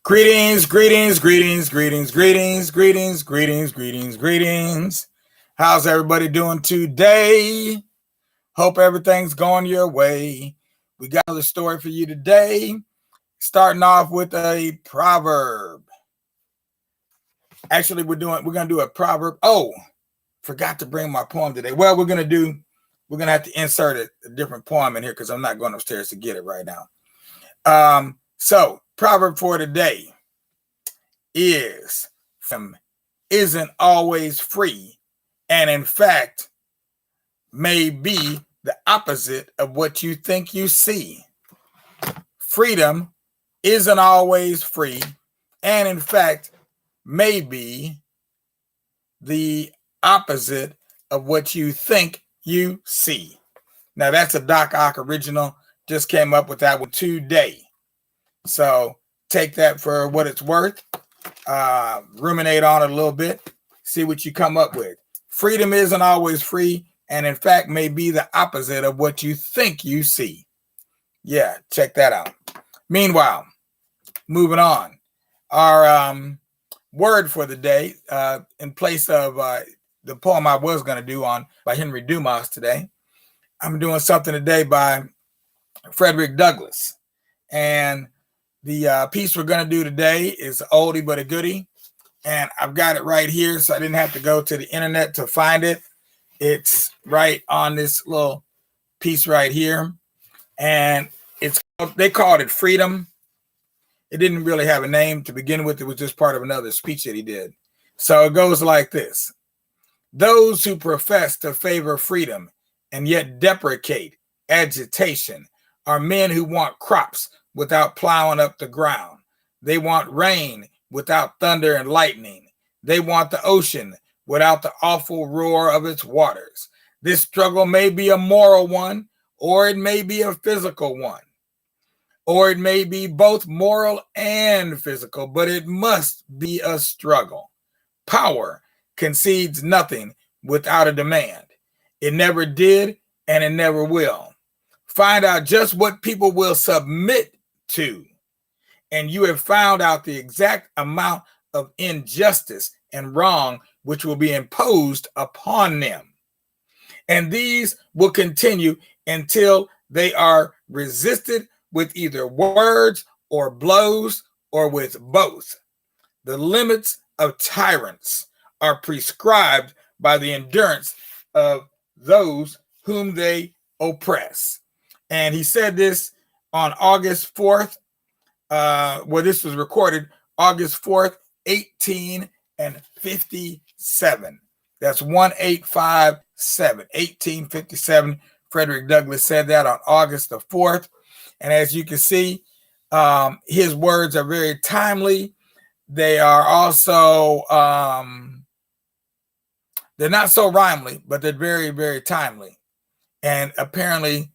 Greetings, greetings, greetings, greetings, greetings, greetings, greetings, greetings, greetings. How's everybody doing today? Hope everything's going your way. We got another story for you today, starting off with a proverb. Actually, we're gonna do a proverb. Oh, forgot to bring my poem today. Well, we're gonna have to insert a different poem in here because I'm not going upstairs to get it right now. So proverb for today is isn't always free, and in fact may be the opposite of what you think you see. Freedom isn't always free, and in fact may be the opposite of what you think you see. Now that's a Doc Ock original. Just came up with that one today. So take that for what it's worth. Ruminate on it a little bit. See what you come up with. Freedom isn't always free, and in fact may be the opposite of what you think you see. Yeah, check that out. Meanwhile, moving on. Our word for the day, in place of the poem I was going to do by Henry Dumas today, I'm doing something today by Frederick Douglass. And the piece we're going to do today is oldie but a goodie. And I've got it right here, so I didn't have to go to the internet to find it. It's right on this little piece right here. And they called it Freedom. It didn't really have a name to begin with. It was just part of another speech that he did. So it goes like this. Those who profess to favor freedom and yet deprecate agitation are men who want crops without plowing up the ground. They want rain without thunder and lightning. They want the ocean without the awful roar of its waters. This struggle may be a moral one, or it may be a physical one, or it may be both moral and physical, but it must be a struggle. Power concedes nothing without a demand. It never did, and it never will. Find out just what people will submit to, and you have found out the exact amount of injustice and wrong which will be imposed upon them. And these will continue until they are resisted with either words or blows or with both. The limits of tyrants are prescribed by the endurance of those whom they oppress. And he said this on August 4th. This was recorded August 4th, 1857. That's 1857, 1857. Frederick Douglass said that on August the 4th. And as you can see, his words are very timely. They are also, they're not so rhymely, but they're very, very timely. And apparently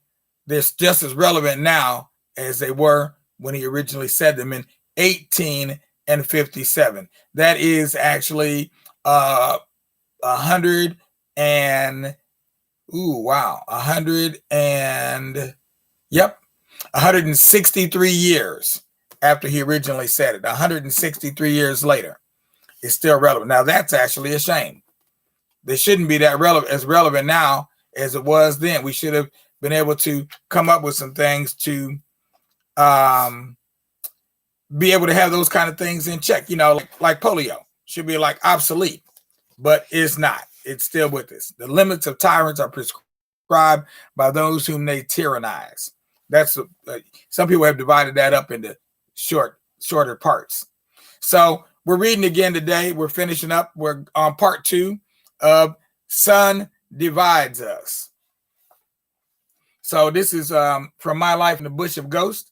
they're just as relevant now as they were when he originally said them in 1857. That is actually 163 years after he originally said it. 163 years later, it's still relevant. Now that's actually a shame. They shouldn't be that relevant now as it was then. We should have been able to come up with some things to be able to have those kind of things in check. You know, like polio should be like obsolete, but it's not. It's still with us. The limits of tyrants are prescribed by those whom they tyrannize. That's some people have divided that up into shorter parts. So we're reading again today. We're finishing up. We're on part 2 of Sun Divides Us. So this is from my life in the Bush of Ghost.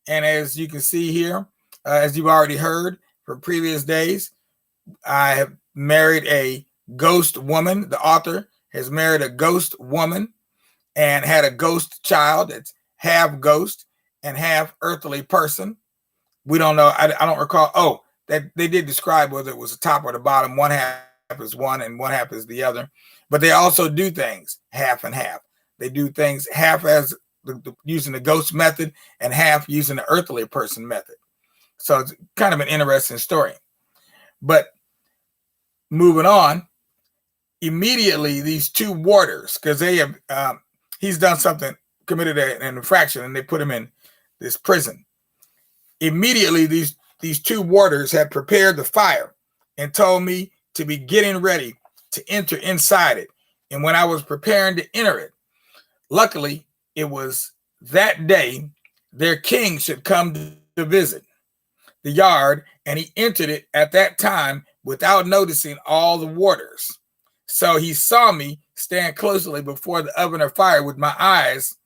And as you can see here, as you've already heard from previous days, I have married a ghost woman. The author has married a ghost woman and had a ghost child that's half ghost and half earthly person. We don't know. I don't recall. Oh, that they did describe whether it was the top or the bottom. One half is one and one half is the other. But they also do things half and half. They do things half as using the ghost method and half using the earthly person method. So it's kind of an interesting story. But moving on, immediately these two warders, because they have he's done something, committed an infraction, and they put him in this prison. Immediately these two warders had prepared the fire and told me to be getting ready to enter inside it. And when I was preparing to enter it, luckily it was that day their king should come to visit the yard, and he entered it at that time without noticing all the warders. So he saw me stand closely before the oven of fire with my eyes,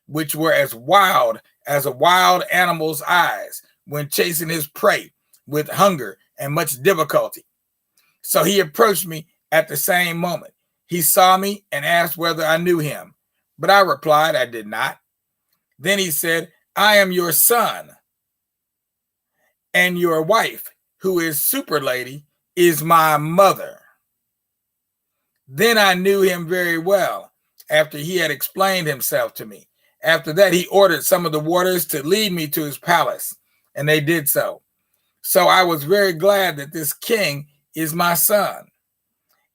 which were as wild as a wild animal's eyes when chasing his prey with hunger and much difficulty. So he approached me at the same moment. He saw me and asked whether I knew him, but I replied I did not. Then he said, I am your son, and your wife, who is super lady, is my mother. Then I knew him very well after he had explained himself to me. After that, he ordered some of the warders to lead me to his palace, and they did so. So I was very glad that this king is my son,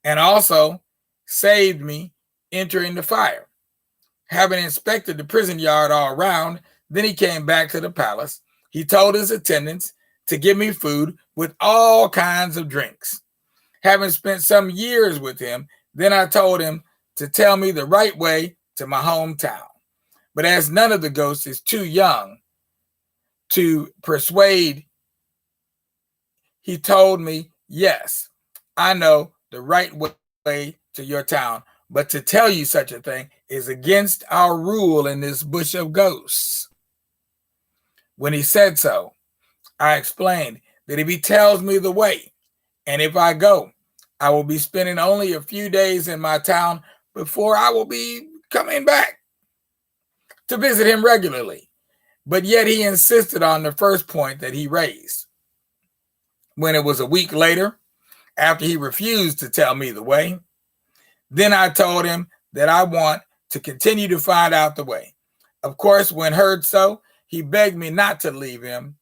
and also saved me entering the fire. Having inspected the prison yard all around, then he came back to the palace. He told his attendants to give me food with all kinds of drinks. Having spent some years with him, then I told him to tell me the right way to my hometown. But as none of the ghosts is too young to persuade, he told me, yes, I know the right way to your town, but to tell you such a thing is against our rule in this bush of ghosts. When he said so, I explained that if he tells me the way, and if I go, I will be spending only a few days in my town before I will be coming back to visit him regularly. But yet he insisted on the first point that he raised. When it was a week later, after he refused to tell me the way, then I told him that I want to continue to find out the way. Of course, when heard so, he begged me not to leave him,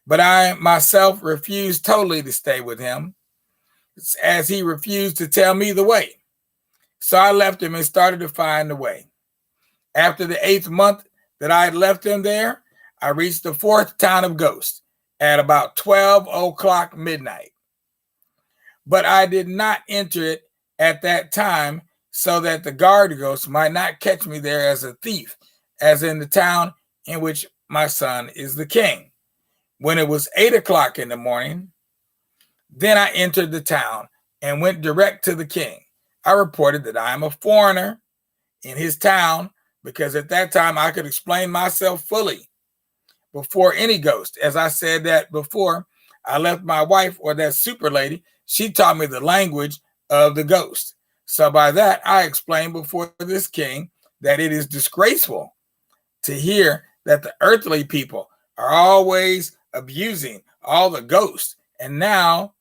but I myself refused totally to stay with him, as he refused to tell me the way. So I left him and started to find the way. After the 8th month that I had left him there, I reached the 4th town of ghosts at about 12 o'clock midnight. But I did not enter it at that time so that the guard ghosts might not catch me there as a thief, as in the town in which my son is the king. When it was 8 o'clock in the morning, then I entered the town and went direct to the king. I reported that I am a foreigner in his town, because at that time I could explain myself fully before any ghost. As I said that before, I left my wife, or that super lady, she taught me the language of the ghost. So by that, I explained before this king that it is disgraceful to hear that the earthly people are always abusing all the ghosts. And now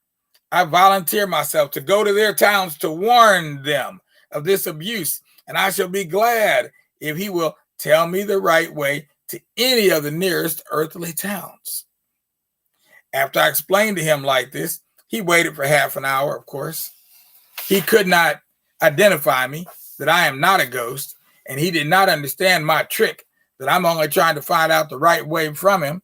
I volunteer myself to go to their towns to warn them of this abuse. And I shall be glad if he will tell me the right way to any of the nearest earthly towns. After I explained to him like this, he waited for half an hour, of course. He could not identify me, that I am not a ghost, and he did not understand my trick, that I'm only trying to find out the right way from him.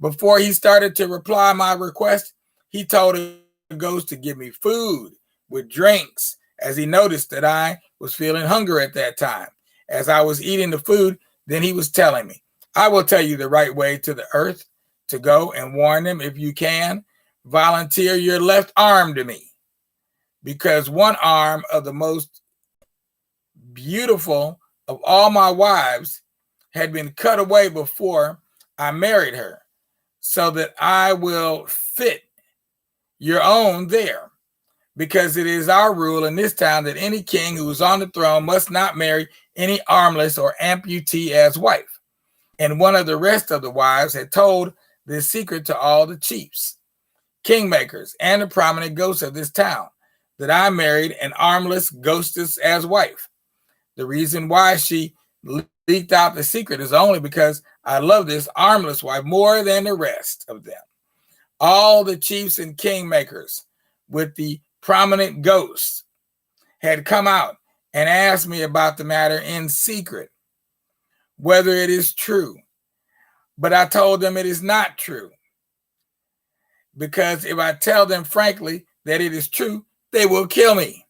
Before he started to reply my request, he told the ghost to give me food with drinks, as he noticed that I was feeling hunger at that time. As I was eating the food, then he was telling me, I will tell you the right way to the earth to go and warn them. If you can, volunteer your left arm to me, because one arm of the most beautiful of all my wives had been cut away before I married her, so that I will fit your own there, because it is our rule in this town that any king who is on the throne must not marry any armless or amputee as wife. And one of the rest of the wives had told this secret to all the chiefs, kingmakers, and the prominent ghosts of this town, that I married an armless ghostess as wife. The reason why she leaked out the secret is only because I love this armless wife more than the rest of them. all the chiefs and kingmakers with the prominent ghosts had come out and asked me about the matter in secret, whether it is true. But I told them it is not true, because if I tell them frankly that it is true, they will kill me.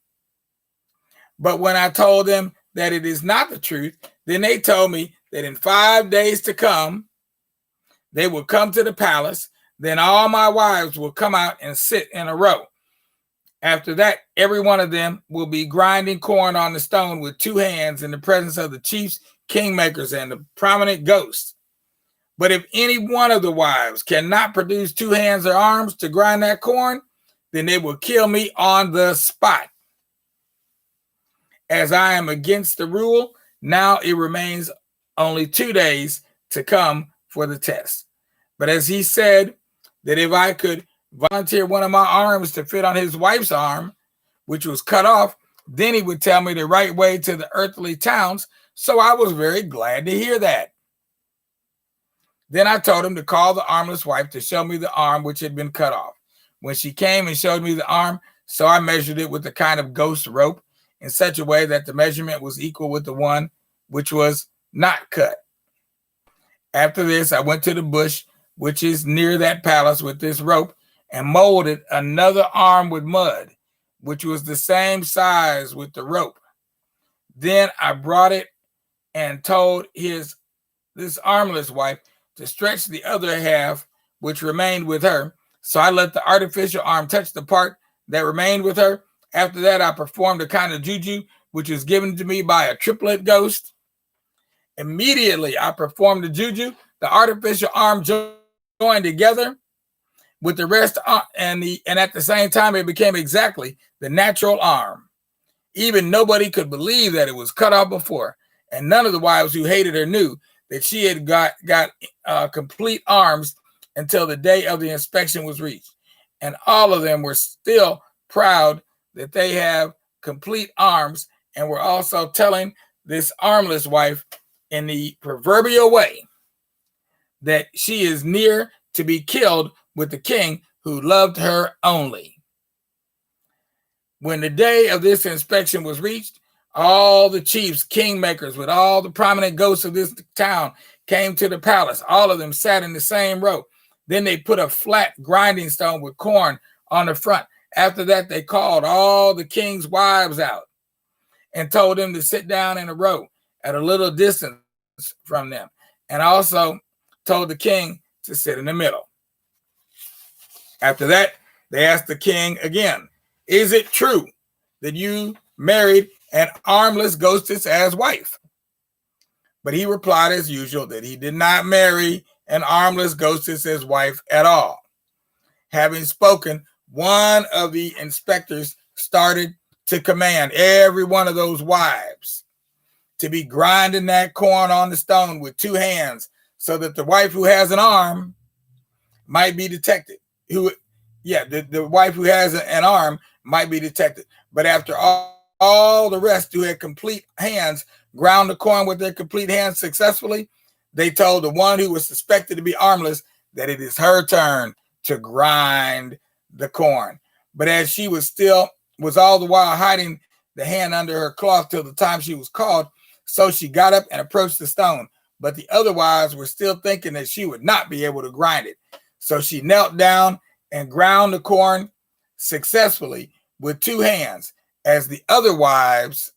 But when I told them that it is not the truth, then they told me that in 5 days to come, they will come to the palace. Then all my wives will come out and sit in a row. After that, every one of them will be grinding corn on the stone with 2 hands in the presence of the chiefs, kingmakers, and the prominent ghosts. But if any one of the wives cannot produce 2 hands or arms to grind that corn, then they will kill me on the spot. As I am against the rule, now it remains only 2 days to come for the test. But as he said that if I could volunteer one of my arms to fit on his wife's arm, which was cut off, then he would tell me the right way to the earthly towns. So I was very glad to hear that. Then I told him to call the armless wife to show me the arm which had been cut off. When she came and showed me the arm, so I measured it with a kind of ghost rope in such a way that the measurement was equal with the one which was not cut. After this, I went to the bush, which is near that palace, with this rope, and molded another arm with mud, which was the same size with the rope. Then I brought it and told this armless wife to stretch the other half, which remained with her. So I let the artificial arm touch the part that remained with her. After that, I performed a kind of juju, which was given to me by a triplet ghost. Immediately, I performed the juju. The artificial arm joined together with the rest, and at the same time, it became exactly the natural arm. Even nobody could believe that it was cut off before, and none of the wives who hated her knew that she had got complete arms until the day of the inspection was reached. And all of them were still proud that they have complete arms, and were also telling this armless wife in the proverbial way that she is near to be killed with the king who loved her only. When the day of this inspection was reached, all the chiefs, kingmakers, with all the prominent ghosts of this town came to the palace. All of them sat in the same row. Then they put a flat grinding stone with corn on the front. After that, they called all the king's wives out and told them to sit down in a row at a little distance from them, and also told the king to sit in the middle. After that, they asked the king again, "Is it true that you married an armless ghostess as wife?" But he replied as usual that he did not marry an armless ghostess as wife at all. Having spoken, one of the inspectors started to command every one of those wives to be grinding that corn on the stone with 2 hands, so that the wife who has an arm might be detected. The wife who has an arm might be detected. But after all the rest who had complete hands ground the corn with their complete hands successfully, they told the one who was suspected to be armless that it is her turn to grind the corn. But as she was all the while hiding the hand under her cloth till the time she was called, so she got up and approached the stone. But the other wives were still thinking that she would not be able to grind it. So she knelt down and ground the corn successfully with 2 hands, as the other wives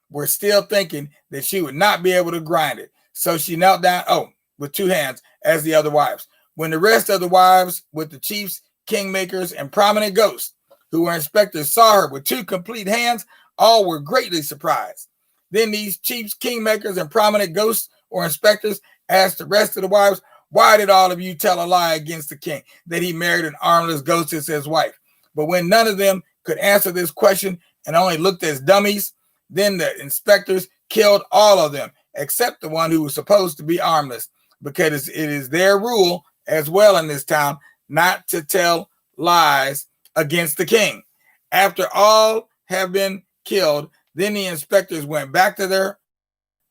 were still thinking that she would not be able to grind it. So she knelt down, with 2 hands, as the other wives. When the rest of the wives with the chiefs, kingmakers, and prominent ghosts who were inspectors saw her with 2 complete hands, all were greatly surprised. Then these chiefs, kingmakers, and prominent ghosts or inspectors asked the rest of the wives, "Why did all of you tell a lie against the king that he married an armless ghostess as wife?" But when none of them could answer this question and only looked as dummies, then the inspectors killed all of them except the one who was supposed to be armless, because it is their rule as well in this town not to tell lies against the king. After all have been killed, then the inspectors went back to their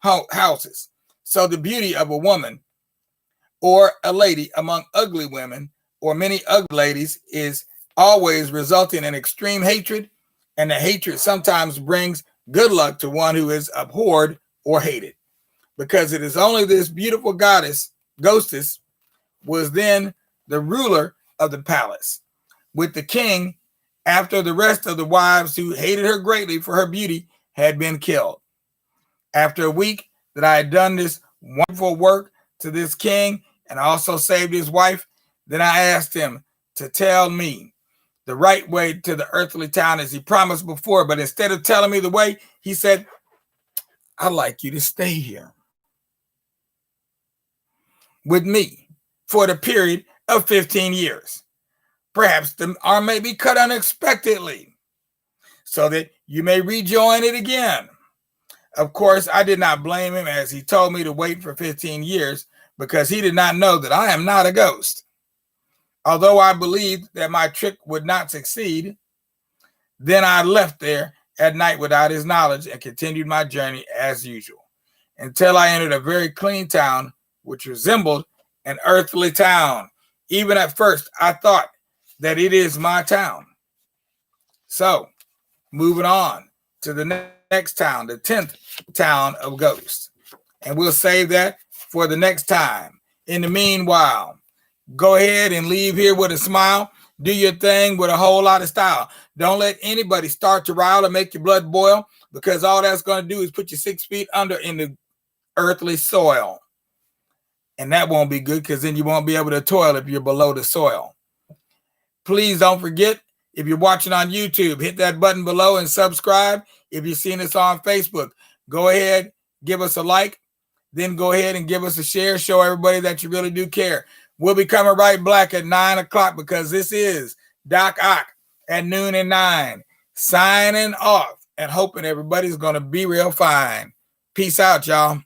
houses. So the beauty of a woman or a lady among ugly women or many ugly ladies is always resulting in extreme hatred, and the hatred sometimes brings good luck to one who is abhorred or hated, because it is only this beautiful goddess, ghostess, was then the ruler of the palace with the king after the rest of the wives who hated her greatly for her beauty had been killed. After a week that I had done this wonderful work to this king and also saved his wife, then I asked him to tell me the right way to the earthly town as he promised before. But instead of telling me the way, he said, I'd like you to stay here with me for the period of 15 years. Perhaps the arm may be cut unexpectedly so that you may rejoin it again. Of course, I did not blame him, as he told me to wait for 15 years because he did not know that I am not a ghost. Although I believed that my trick would not succeed, then I left there at night without his knowledge and continued my journey as usual until I entered a very clean town which resembled an earthly town. Even at first, I thought that it is my town. So, moving on to the next town, the 10th town of ghosts. And we'll save that for the next time. In the meanwhile, go ahead and leave here with a smile. Do your thing with a whole lot of style. Don't let anybody start to rile or make your blood boil, because all that's going to do is put you 6 feet under in the earthly soil. And that won't be good, because then you won't be able to toil if you're below the soil. Please don't forget, if you're watching on YouTube, hit that button below and subscribe. If you're seeing us on Facebook, go ahead, give us a like. Then go ahead and give us a share. Show everybody that you really do care. We'll be coming right back at 9 o'clock, because this is Doc Ock at noon and 9. Signing off and hoping everybody's going to be real fine. Peace out, y'all.